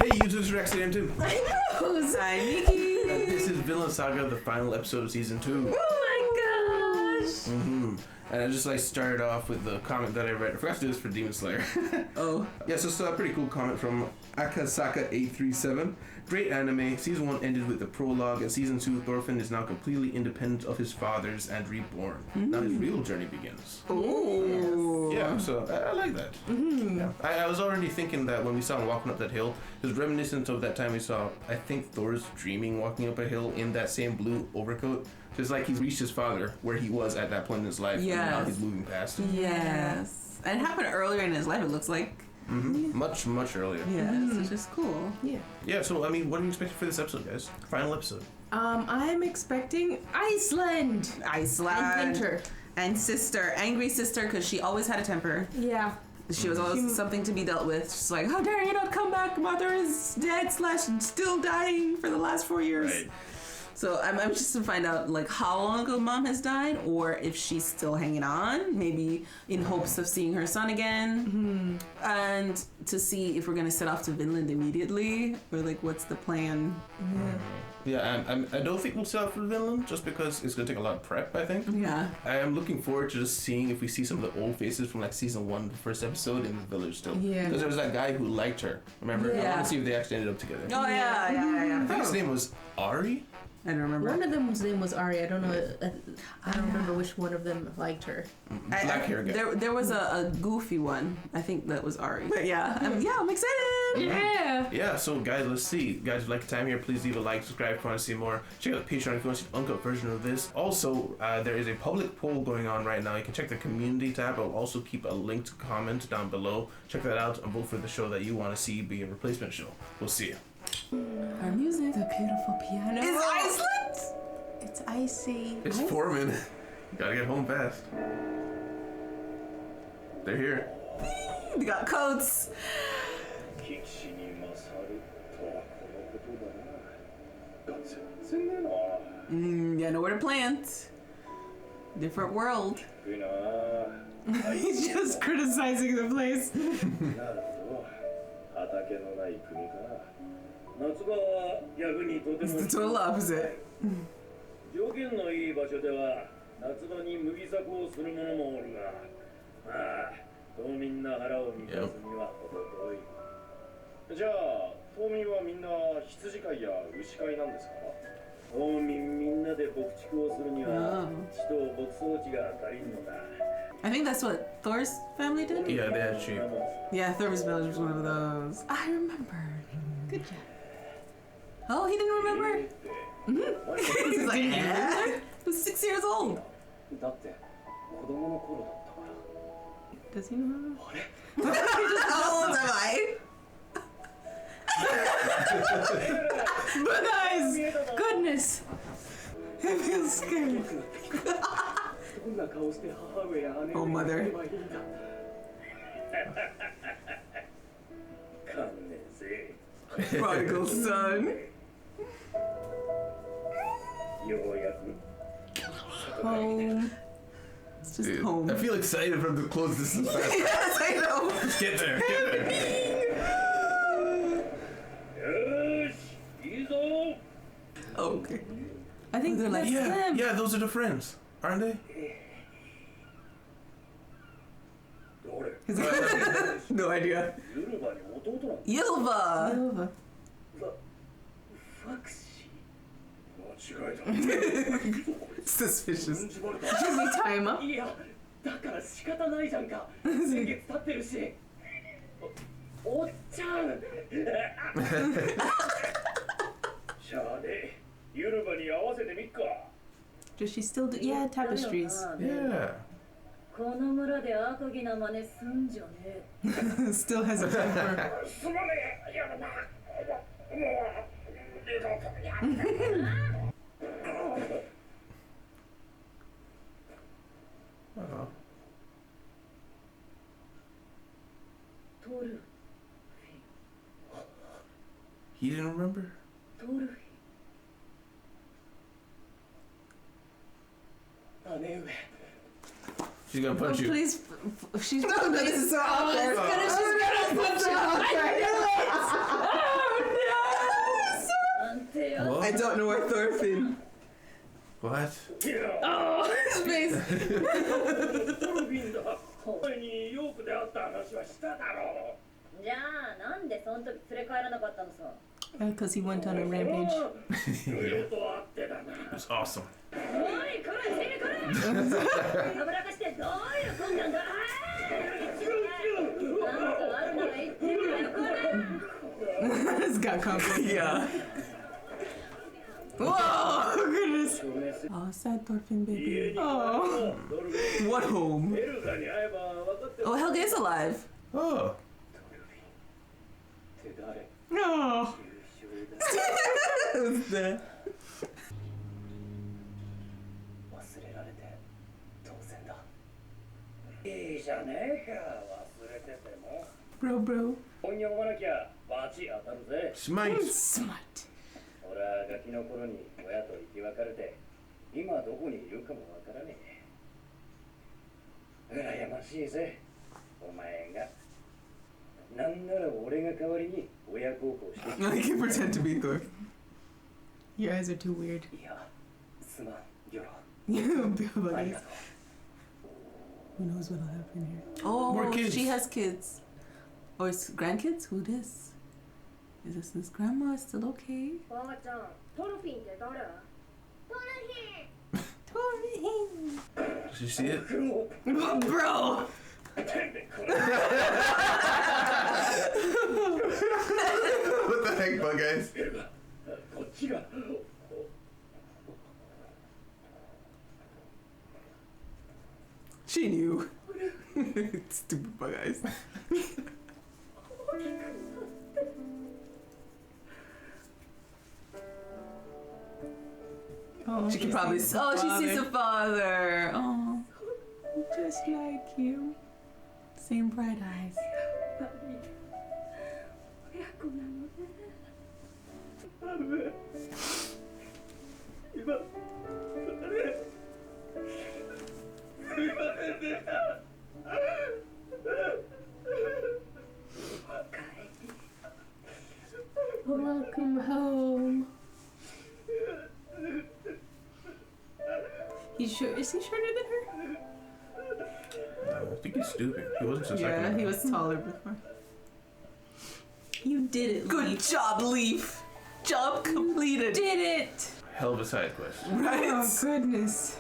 Hey, YouTube, this is Rex and too. Hi, Nikki. This is Vinland Saga, the final episode of season 2. Oh my gosh. Mm-hmm. And I just started off with the comment that I read. I forgot to do this for Demon Slayer. Oh. Yeah, so it's a pretty cool comment from Akasaka837. Great anime. Season 1 ended with the prologue, and Season 2, Thorfinn is now completely independent of his fathers and reborn. Now his real journey begins. Oh. Yeah, so I like that. Yeah. I was already thinking that when we saw him walking up that hill, it was reminiscent of that time we saw, I think, Thor's dreaming walking up a hill in that same blue overcoat. Just like he's reached his father where he was at that point in his life, and now he's moving past him. Yes. And it happened earlier in his life, it looks like. Much earlier. Yes, which is cool. Yeah, so, I mean, what are you expecting for this episode, guys? Final episode. I'm expecting Iceland. And winter. And sister, angry sister, because she always had a temper. Yeah. She was always something to be dealt with. She's like, how dare you not come back? Mother is dead / still dying for the last 4 years. Right. So I'm just to find out like how long ago mom has died, or if she's still hanging on, maybe in hopes of seeing her son again, and to see if we're gonna set off to Vinland immediately, or like what's the plan. Yeah, I don't think we'll set out for Vinland, just because it's going to take a lot of prep, I think. Yeah. I am looking forward to just seeing if we see some of the old faces from like season 1, the first episode, in the village still. Yeah. Because there was that guy who liked her, remember? I Yeah. want to see if they actually ended up together. Oh yeah. I think his name was Ari? I don't remember. One of them's name was Ari. I don't know. I don't remember which one of them liked her. Black hair guy. There was a goofy one. I think that was Ari. But yeah, I'm excited. Yeah. Yeah, so guys, let's see. Guys, if you like the time here, please leave a like, subscribe if you want to see more. Check out Patreon if you want to see the uncut version of this. Also, there is a public poll going on right now. You can check the community tab. I'll also keep a linked comment down below. Check that out and vote for the show that you want to see be a replacement show. We'll see you. Our music. The beautiful piano. Is Iceland? It's icy. It's Foreman. Gotta get home fast. They're here. We got coats. Yeah, know where to plant. Different world. He's just criticizing the place. It's the total opposite. 条件のいい場所では夏場に麦作をする者もおるが、まあ島民の腹を満たすには程遠い。じゃあ島民はみんな羊飼いや牛飼いなんですか？島民みんなで牧畜をするには地と牧草地が足りんのだ。 I think that's what Thor's family did? Yeah, they had sheep. Yeah, Thor's village was one of those. I remember. Good job. Oh, he didn't remember? He's like, yeah. He was 6 years old. だって子供の頃だったから。 Does he know? How old am I? But guys, goodness. I feel scared. どんな顔して母上や姉 Oh, 上に mother. 言えばいいんだ。観念せ。 Prodigal son. ようやく Home. It's just Dude, home. I feel excited for him to close this as fast. Yes, I know. Get there, get there. よし、いいぞ。 Okay. I think They're like, that's Yeah, them. yeah, those are the friends, aren't they? どれ？ He's like, no idea. ユルバに弟なんだ。 Yilva. Nova. ファクシー。間違えた。 Suspicious. 踏んばれた。 Should we tie him up? いや、だから仕方ないじゃんか。先月経ってるし。おっちゃん。しゃあね、ユルバに合わせてみっか。 Does she still do? Yeah, tapestries. Yeah. この村で赤木な真似すんじゃね Still has a temper. すまねえ、やるな。Oh. トル He didn't remember? トルフ姉上。 She's gonna punch you. Please, she's. No, this is so awkward. She's gonna punch him. I knew it. I don't know where Thorfinn. What? Oh, his face. トルフィンだ。前にヨークで会った話はしただろう。じゃあなんでその時連れ帰らなかったのさ。Because he went on a rampage. いろいろと会ってだな。 It was awesome. おいこらてめえこら。たぶらかしてどういうこんなんだ。なんかあるなら言ってみろよこら。This got complicated. Yeah. Whoa, goodness. Oh, sad Thorfinn baby. Oh. What home? エルガに会えば分かって Oh, Helga is alive. Oh. って誰？ No. 優秀だ。 Who's that? 忘れられて当然だ。いいじゃねえか、忘れてても。 Bro, bro. 本読まなきゃバチ当たるぜ。 Smite. Smart. 俺はガキの頃に親と生き別れて、今どこにいるかもわからねえ。羨ましいぜ、お前が。なんなら俺が代わりに親孝行して。 I can pretend to be Thor. Your eyes are too weird. いや、すまん、よろ。 Who ありがとう。 knows what'll happen here? Oh, More kids. she has kids. Or it's grandkids? Who this? Is this his grandma? Still okay? ばあちゃん、トルフィンって誰？トルフィン。 Did you see it? Bro! What the heck, bug guys? こっちが。 She knew. Stupid bug eyes. Oh, She can probably. Oh, she sees the father. Oh, just like you. Same bright eyes. welcome home. He's short. Is he shorter than her? I think he's stupid. He wasn't so Yeah, second. he was taller before. You did it. Good Leaf. job, Leaf. Job completed. Did it. Hell of a side quest. Right? Oh goodness.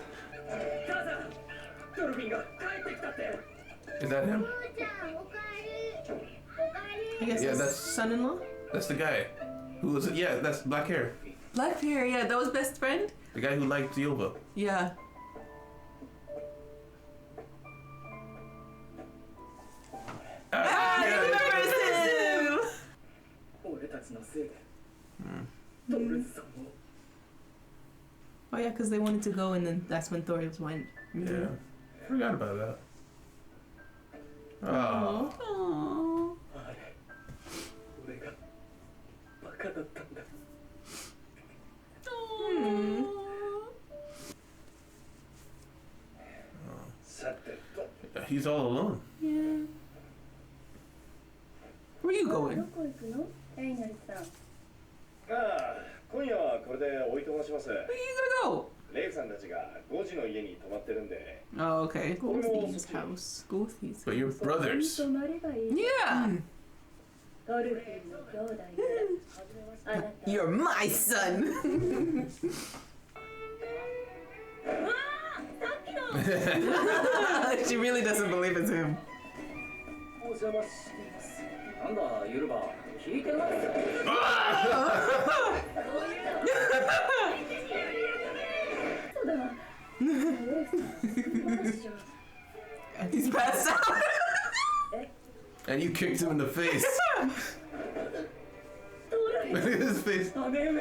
Is that him? I guess Yeah, his that's- son-in-law. That's the guy. Who was it? Yeah, that's black hair. Black hair, yeah, that was best friend? The guy who liked Yova. Yeah. Ah, yeah. he remembers him! 俺たちのせいでトルさんを Oh yeah, because they wanted to go, and then that's when Thor went. Yeah. Forgot about that. Oh. Aww. あれ俺がバカだったんだ さてと He's all alone. Yeah. Where you ど going? こ行くの？エイナリさん。ああ今夜はこれでおいとまします Where you gonna go? レイフさんたちが5時の家に泊まってるんで Oh, okay. Goldie's house. Goathies. But you're そこに brothers. 泊まればいい。 Yeah! トルフィンの兄弟だ。あなた。 You're my son! さっきの。 She really doesn't believe it's him. お邪魔していますなんだゆるば聞いてます そうだ。He's passed out. And you kicked him in the face. Look at his face. Finally?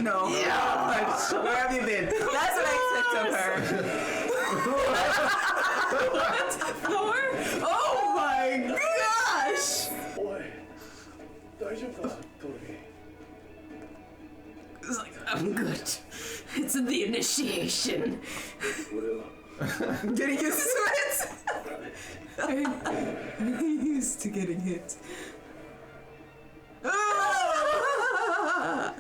No. Yeah! Where have you been? That's what I expect of her. What? Thor? Oh my gosh! おい大丈夫かトルフィン It's like, I'm good. It's the initiation. 俺は Getting used to it? I'm used to getting hit. Ah!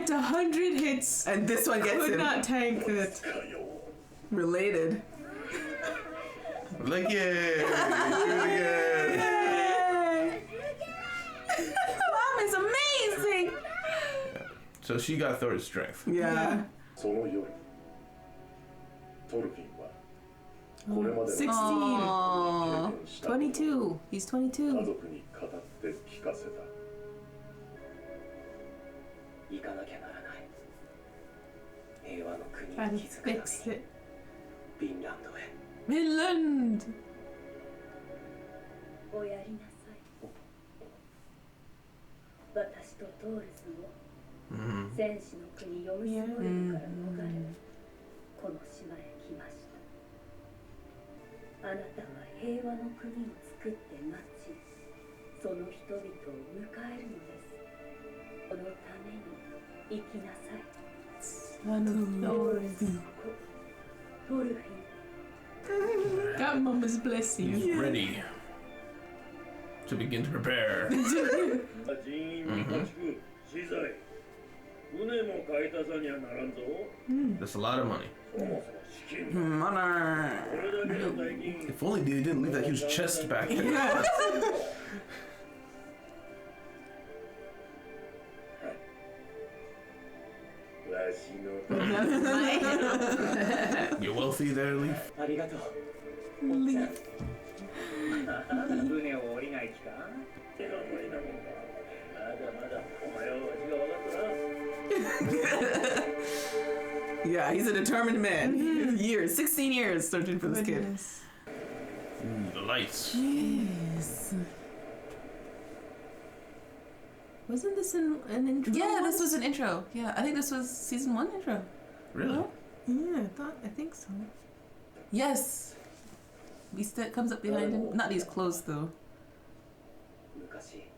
tanked 100 hits. And this one gets Could him. not tank it. Related. Like, yeah. Do it again. Mom is amazing. So she got Thor's strength. Yeah. その夜トルフィンはこれまでの 16. 経 Aww. 験したことを 22. He's 家 22. 族に語って聞かせた行かなきゃならない平和の国 Trying に to 築くため fix に it. フィンランドへ Vinland. おやりなさい私とトールズも Mm-hmm. 戦士の国ヨムスボルクから逃れこの島へ来ましたあなたは平和の国を作って待ちその人々を迎えるのですこのために生きなさい Son of トール Lord. ズの子トルフィン Got Mama's blessing. Ready to begin to prepare. 人員に家畜資材船も買い足さにはならんぞ That's a lot of money. そもそも資金が Mother. これだけの大金 If only they didn't leave that huge chest back there. Yeah. わしの You're wealthy there, Leaf? ありがとう船を降りない気か手が無理なもんかまだまだお前はわしが分かったな Yeah, he's a determined man. Years, 16 years searching for this kid. Goodness. Ooh, the lights. Yes. Wasn't this an intro? Yeah, this was an intro. Yeah, I think this was season 1 intro. Really? Yeah, I think so. Yes. Beast comes up behind him. Not these clothes though. 昔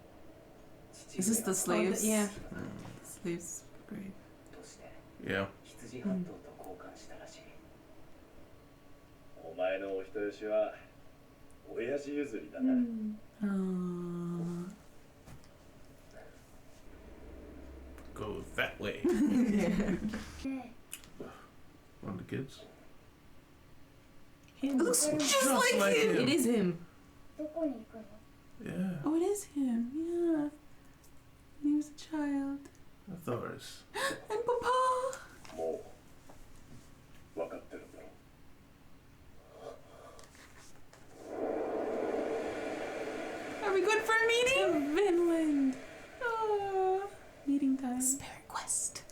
Is this the slaves? Yeah. Slaves. Great. として Yeah. 羊半島と交換したらしいお前のお人よしは親父譲りだな Go that way. ね One of the kids. Him. Looks just Just like like him. him. It is him. どこに行くの Yeah. Oh, it is him. Yeah. He was a child. Thor's. And Papa. もう分かってるんだろ Are we good for a meeting? Vinland. Oh. Meeting time. Spirit quest.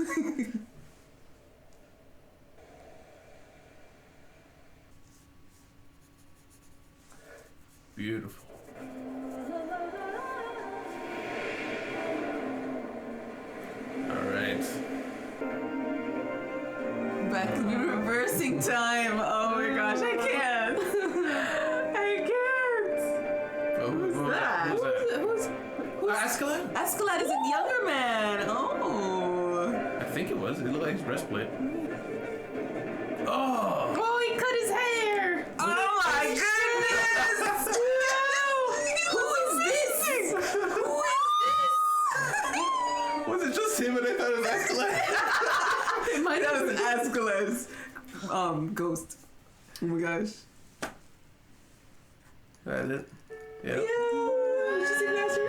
Beautiful. Alright. Back to be reversing time. Oh my gosh, I can't. I can't. Oh, Who's that? Who's that? Who's Ascalon? Escalade is a younger man. Oh. I think it was. It looked like his breastplate. Oh! Oh, he cut his hair. Oh my goodness! No! Who is this? Who is Was it just him and I thought it was Ascalon? this? It might have been Escalade's ghost. Oh my gosh. That it? Yeah. Yeah. She's even after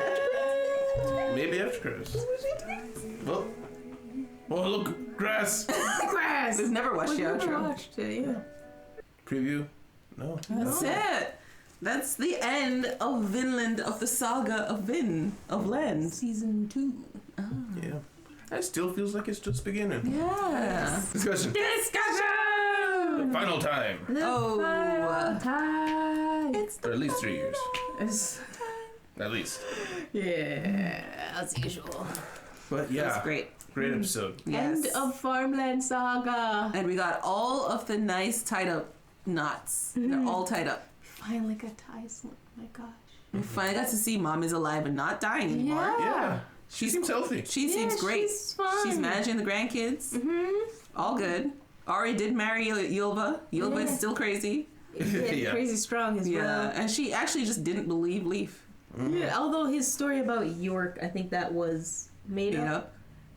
Maybe after Chris. Well. Oh, look! Grass! Grass. We've never watched the Never outro. watched it, yeah. Preview? No. That's it. That's the end of Vinland, of the saga of Land. Season 2. Yeah. That still feels like it's just beginning. Yeah. Discussion. Discussion! Final time. Oh. Final time. It's For at least 3 years. It's, At least. yeah, as usual. But yeah. That's great. Great episode. Yes. End of Farmland Saga. And we got all of the nice tied up knots. They're all tied up. Finally got ties. Oh my gosh. We finally got to see Mom is alive and not dying anymore. Yeah. She seems healthy. She seems great. She's fine. She's managing the grandkids. All good. Ari did marry Ylva. Ylva is still crazy. Yeah, Yeah. crazy strong as Yeah. well. And she actually just didn't believe Leaf. Yeah, although his story about York, I think that was made You up. know?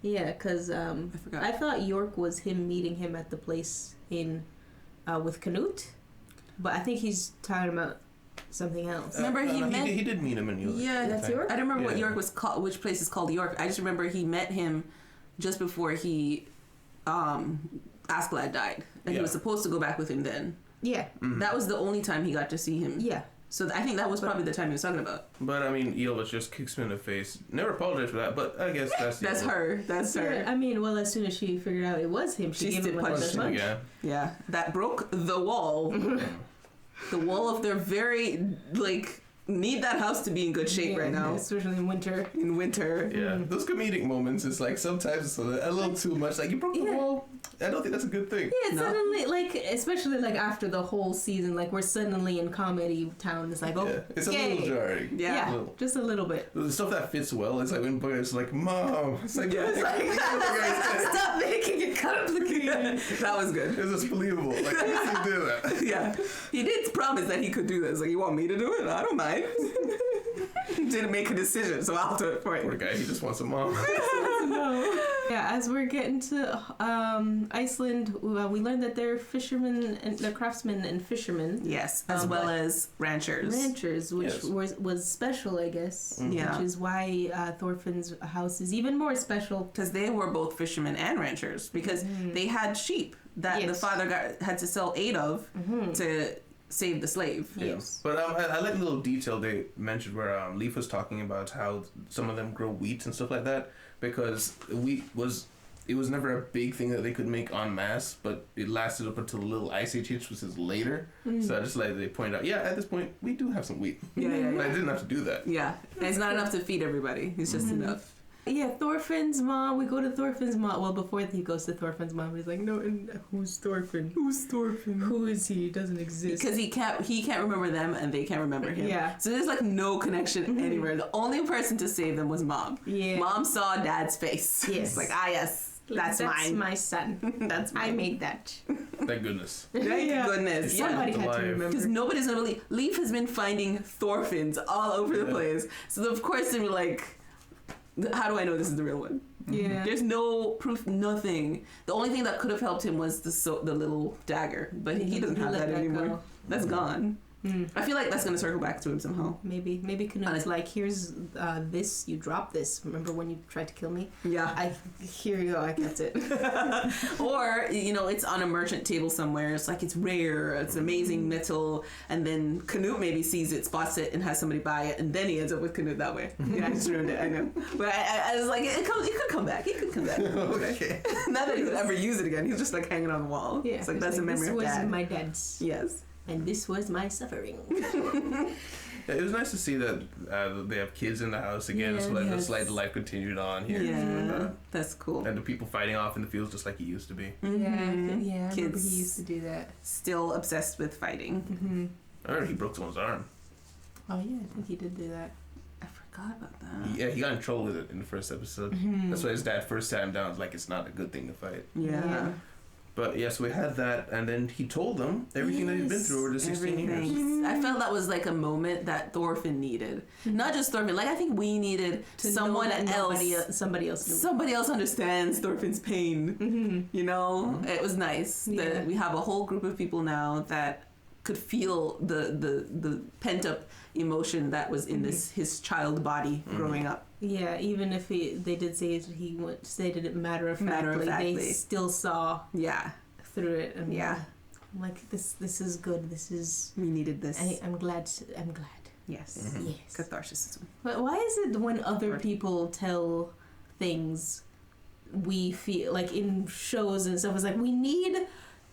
Yeah, because forgot. I thought York was him meeting him at the place in with Canute, but I think he's talking about something else. Remember he did meet him in York. Yeah, that's York? I don't remember what Yeah. York was called, which place is called York. I just remember he met him just before he, Askeladd died. And he was supposed to go back with him then. Yeah, That was the only time he got to see him. yeah. So I think that was probably the time he was talking about. But I mean, Eelvis just kicks him in the face. Never apologized for that, but I guess that's That's her. That's her. Yeah, I mean, well, as soon as she figured out it was him, she She gave did him like punch this him. much. Yeah. Yeah, that broke the wall. The wall of their very, like, need that house to be in good shape right now. especially in winter. In winter. Yeah, those comedic moments, it's like sometimes it's a little too much. Like, you broke the wall. I don't think that's a good thing. Yeah, No. suddenly, like, especially like after the whole season, like we're suddenly in comedy town. It's like, oh, Yeah, it's a little jarring. Yeah. yeah, Little. just a little bit. The stuff that fits well, it's like when Bugger's like, Mom. It's like, Yeah, it's like, stop making it complicated. That was good. It's just believable. Like, how did you do that? Yeah. He did promise that he could do this. Like, you want me to do it? I don't mind. He didn't make a decision, so I'll do it for Poor you. guy, he just wants a mom. Yeah, as we're getting to Iceland, we learned that they're fishermen and they're craftsmen and fishermen. Yes, as well as ranchers. Ranchers, which Yes. was special, I guess. Yeah. Which is why Thorfinn's house is even more special. Because they were both fishermen and ranchers. Because they had sheep that the Yes. father had to sell 8 of to save the slave. Yes. But I like the little detail they mentioned where Leaf was talking about how some of them grow wheat and stuff like that, because wheat was never a big thing that they could make en masse, but it lasted up until the little Ice Age hits, which is later. So I just like they point out, yeah, at this point we do have some wheat. Yeah. But I didn't have to do that. Yeah. And it's not enough to feed everybody. It's just enough. Yeah, Thorfinn's mom. We go to Thorfinn's mom. Well, before he goes to Thorfinn's mom, he's like, "No, and who's Thorfinn? Who's Thorfinn? Who is he? He doesn't exist." Because he can't remember them and they can't remember him. Yeah. So there's like no connection anywhere. The only person to save them was Mom. Yeah. Mom saw Dad's face. Yes. It's like, yes, that's mine. my son. That's mine. I made that. Thank goodness. Thank Yeah. goodness. Yeah. Somebody had to Alive. remember. Because nobody's gonna believe. Leaf has been finding Thorfinns all over the place. So of course they were like, how do I know this is the real one? Yeah. There's no proof, nothing. The only thing that could have helped him was the little dagger, but he doesn't have let that that anymore. go. That's gone. Mm. I feel like that's gonna circle back to him somehow. Maybe Canute's like, here's this. You drop this. Remember when you tried to kill me? Yeah. Here you go. I kept it. Or, it's on a merchant table somewhere. It's like, it's rare. It's amazing metal. And then Canute maybe sees it, spots it, and has somebody buy it. And then he ends up with Canute that way. Yeah, I just ruined it. I know. But I was like, it could come back. It could come back. Okay. Not that he would ever use it again. He's just like hanging on the wall. Yeah. It's like, that's a memory this of was Dad. my dad's, Yes. and this was my suffering. Yeah, it was nice to see that they have kids in the house again, Yeah, so that yes. the life continued on here. Yeah. That's cool. And the people fighting off in the fields just like it used to be. Yeah, I remember Kids. he used to do that. Still obsessed with fighting. I heard he broke someone's arm. Oh yeah, I think he did do that. I forgot about that. Yeah, he got in trouble with it in the first episode. That's why his dad first sat him down. It's like, it's not a good thing to fight. Yeah. But yeah, so we had that, and then he told them everything that he'd been through over the 16 years. I felt that was like a moment that Thorfinn needed. Not just Thorfinn, like I think we needed To someone know that else. somebody else knew. Somebody else understands Thorfinn's pain. You know, it was nice Yeah. that we have a whole group of people now that could feel the pent up emotion that was in his child body growing up. Yeah, even if they did say he stated it matter of factly, they still saw Yeah, through it. And yeah, I'm like, this is good. This is. we needed this. I'm glad. I'm glad. Yes, Yes. catharsis. But why is it when other people tell things, we feel like in shows and stuff, it's like we need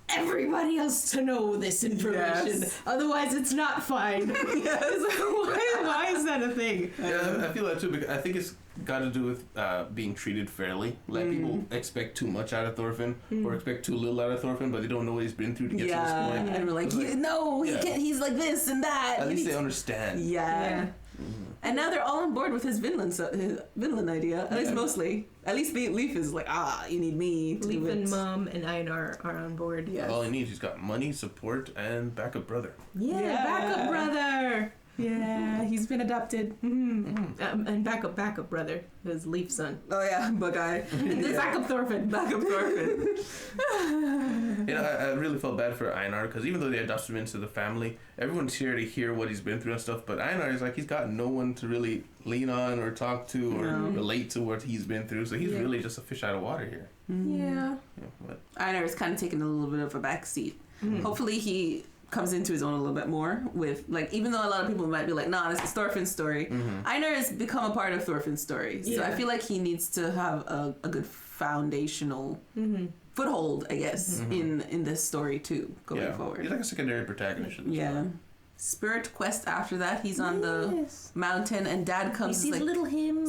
everybody else to know this information. Yes. Otherwise, it's not fine. Why is that a thing? Yeah, I feel that too, because I think it's got to do with being treated fairly. Like, people expect too much out of Thorfinn, or expect too little out of Thorfinn, but they don't know what he's been through to get to this point. And we're like, It's like, no, he yeah. can't. He's like this and that. At You least need they understand. Yeah. And now they're all on board with his Vinland idea. At least Yeah. mostly. At least Leaf is like, you need me to Leaf do it. and Mom and Einar are on board. Yes. All he needs, he's got money, support, and backup brother. Yeah, Yeah. backup brother. Yeah, he's been adopted. And backup brother, his Leaf son. Oh yeah, Buckeye. Backup Thorfinn. Backup Thorfinn. I really felt bad for Einar because even though they adopted him into the family, everyone's here to hear what he's been through and stuff. But Einar is like he's got no one to really lean on or talk to or relate to what he's been through. So he's really just a fish out of water here. Yeah. But Einar is kind of taking a little bit of a back seat. Hopefully he comes into his own a little bit more with, like, even though a lot of people might be like, nah, this is Thorfinn's story. Einar has become a part of Thorfinn's story. So I feel like he needs to have a good foundational foothold, I guess, in this story too, going forward. He's like a secondary protagonist. In this story. Spirit quest after that, he's on the mountain and Dad comes. He sees like, little him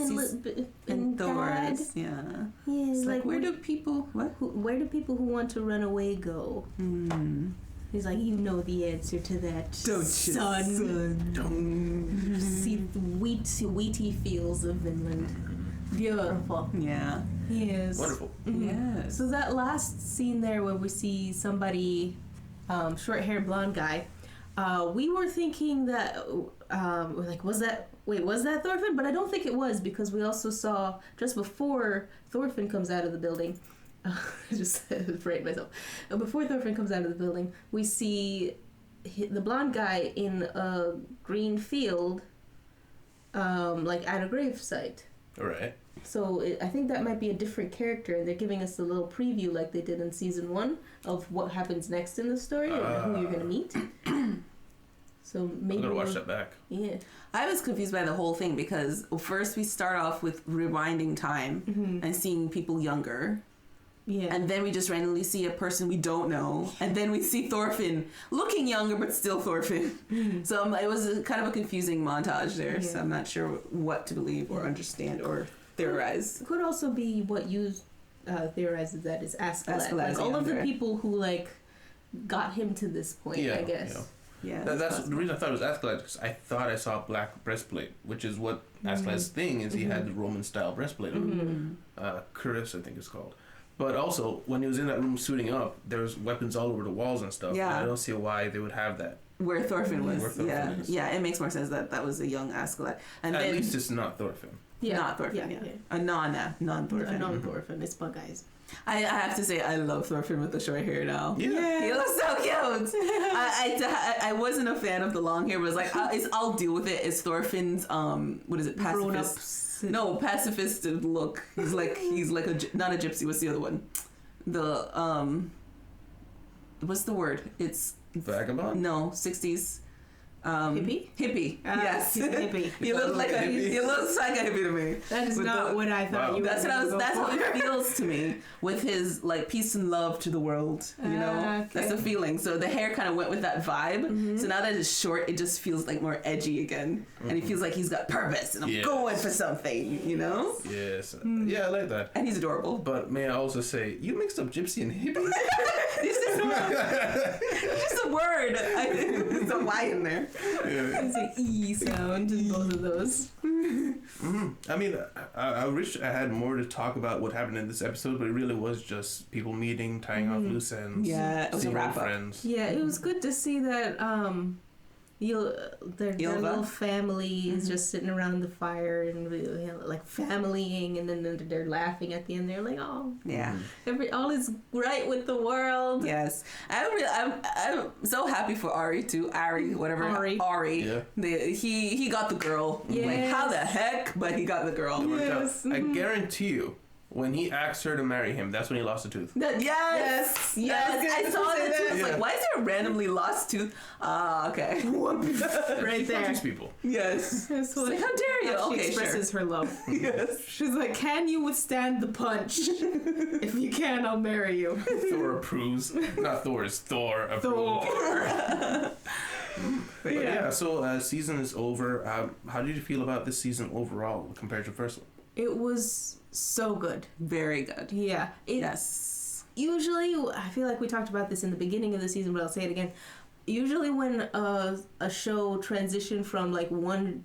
and Dad. Thors. Yeah. Yeah, It's like, where do people where do people who want to run away go? He's like, you know the answer to that, Don't you, son. Don't. See the wheaty fields of Vinland. Beautiful. Yeah. Yes. Wonderful. Yes. So that last scene there where we see somebody, short-haired blonde guy, we were thinking that, we're like, was that Thorfinn? But I don't think it was, because we also saw, just before Thorfinn comes out of the building, I just afraid myself. Before Thorfinn comes out of the building, we see the blonde guy in a green field, like at a gravesite. All right. So I think that might be a different character, and they're giving us a little preview, like they did in season 1, of what happens next in the story and who you're gonna meet. So maybe I'm gonna watch that back. Yeah. I was confused by the whole thing because first we start off with rewinding time and seeing people younger. Yeah. And then we just randomly see a person we don't know. And then we see Thorfinn looking younger, but still Thorfinn. So it was kind of a confusing montage there. So I'm not sure what to believe or understand or theorize. It could also be what you theorizes that is Askeladd. Like all of the people who like got him to this point, I guess. Yeah. That's the reason I thought it was Askeladd, because I thought I saw a black breastplate, which is what Askeladd's thing is. He had the Roman style breastplate. Curtis, I think it's called. But also, when he was in that room suiting up, there was weapons all over the walls and stuff. Yeah. And I don't see why they would have that. Where Thorfinn was. Where Thorfinn is. Yeah, it makes more sense that that was a young Askeladd. And At then, least it's not Thorfinn. Yeah. Not Thorfinn, Yeah. A non-Thorfinn. A non-Thorfinn. It's Buckeyes. I have to say, I love Thorfinn with the short hair now. Yeah. He looks so cute. I wasn't a fan of the long hair, but I was like, I'll deal with it. It's Thorfinn's, what is it, pacifist? No, pacifist look. He's like not a gypsy. What's the other one? The, what's the word? It's... Vagabond? No, 60s. Hippie? Hippie. Yes. He's a hippie. He looks like he looks like a hippie to me. That is not what I thought you were. That's how it feels to me, with his like peace and love to the world. You know, Okay. that's the feeling. So the hair kind of went with that vibe. So now that it's short, it just feels like more edgy again, and he feels like he's got purpose and I'm going for something. You know? Yes. Yeah, I like that. And he's adorable. But may I also say, you mixed up gypsy and hippie? It's just a word. There's a Y in there. It's an E sound in both of those. I mean, I wish I had more to talk about what happened in this episode, but it really was just people meeting, tying off loose ends. Yeah, it was a seeing old wrap-up. friends. Yeah, it was good to see that their little family is just sitting around the fire and like familying, and then they're laughing at the end. They're like, oh, Yeah. all is right with the world. Yes, I'm so happy for Ari too. Ari, whatever. Ari. Yeah. He got the girl. Yes. Like, how the heck? But he got the girl. It worked out. Yes. I guarantee you, when he asked her to marry him, that's when he lost a tooth. Yes. I saw that too. I was like, why is there a randomly lost tooth? Ah, okay. Right He there. punches people. Yes. That's Like, how dare you? how she Okay, expresses her love. Yes. She's like, can you withstand the punch? If you can, I'll marry you. Thor approves. Not Thor, it's Thor approves. But yeah, so season is over. How did you feel about this season overall compared to the first one? It was so good. Very good. Yeah. Yes. Usually, I feel like we talked about this in the beginning of the season, but I'll say it again. Usually when a show transitions from like one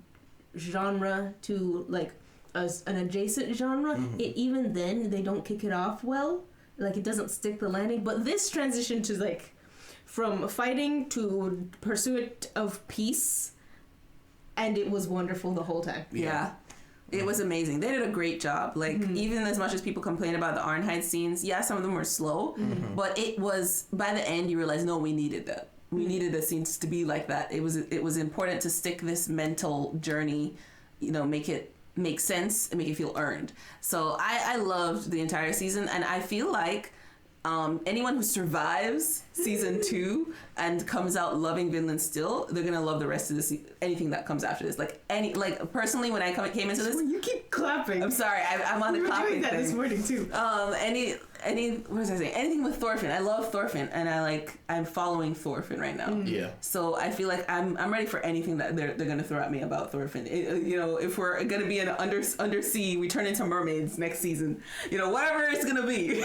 genre to like an adjacent genre, even then they don't kick it off well. Like it doesn't stick the landing. But this transition to like from fighting to pursuit of peace and it was wonderful the whole time. Yeah. It was amazing. They did a great job. Like, even as much as people complain about the Arnheid scenes, yeah, some of them were slow, but it was, by the end, you realize, no, we needed that. We needed the scenes to be like that. It was important to stick this mental journey, you know, make it make sense and make it feel earned. So I loved the entire season, and I feel like anyone who survives season 2 and comes out loving Vinland still, they're gonna love the rest of the anything that comes after this. Personally, when I came into this, You keep clapping. I'm sorry, I'm on the clapping doing that thing. this morning too. What was I saying? Anything with Thorfinn. I love Thorfinn, and I'm following Thorfinn right now. Yeah. So I feel like I'm ready for anything that they're gonna throw at me about Thorfinn. You know, if we're gonna be in an undersea, we turn into mermaids next season. You know, whatever it's gonna be.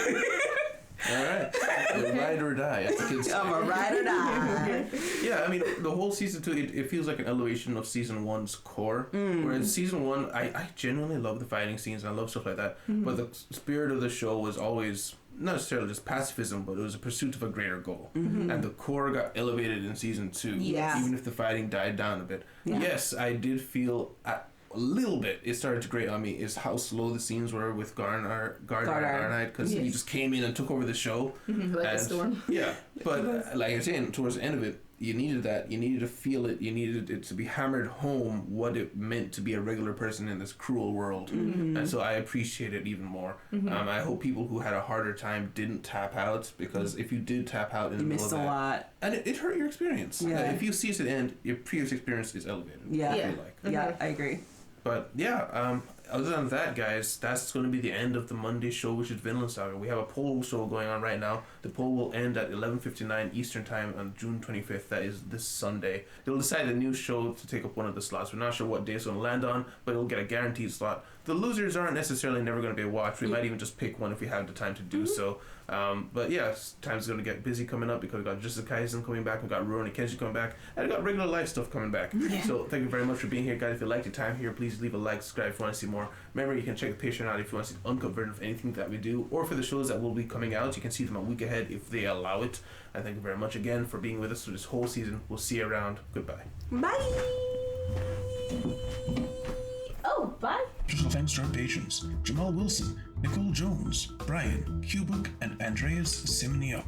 All right. Ride or die, as the kids say. I'm a ride or die. Yeah, I mean, the whole season 2, it feels like an elevation of season 1's core. Whereas season 1, I genuinely love the fighting scenes and I love stuff like that. But the spirit of the show was always not necessarily just pacifism, but it was a pursuit of a greater goal. And the core got elevated in season 2, Yeah. even if the fighting died down a bit. Yeah. Yes, I did feel a little bit, it started to grate on me, is how slow the scenes were with Gardner and Arnheid, because he just came in and took over the show. Like a storm. Yeah, but like I was saying, towards the end of it, you needed that. You needed to feel it. You needed it to be hammered home what it meant to be a regular person in this cruel world. And so I appreciate it even more. I hope people who had a harder time didn't tap out, because if you did tap out in the middle of that, missed a lot. and it hurt your experience. Yeah. If you see it to the end, your previous experience is elevated. Yeah. I feel like. Yeah, I agree. But yeah, other than that, guys, that's going to be the end of the Monday show, which is Vinland Saga. We have a poll show going on right now. The poll will end at 11:59 Eastern Time on June 25th. That is this Sunday. They'll decide a new show to take up one of the slots. We're not sure what day it's going to land on, but it'll get a guaranteed slot. The losers aren't necessarily never going to be watched. We might even just pick one if we have the time to do so. But yeah, time's going to get busy coming up, because we got Jujutsu Kaisen coming back, we got Rurouni Kenshin coming back, and we got regular life stuff coming back. So thank you very much for being here, guys. If you liked your time here, please leave a like, subscribe if you want to see more. Remember, you can check the Patreon out if you want to see the uncut version of anything that we do, or for the shows that will be coming out. You can see them a week ahead if they allow it. And thank you very much again for being with us through this whole season. We'll see you around. Goodbye. Bye. Oh, bye. Special thanks to our patrons: Jamal Wilson, Nicole Jones, Brian, Cubic, and Andreas Simniuk.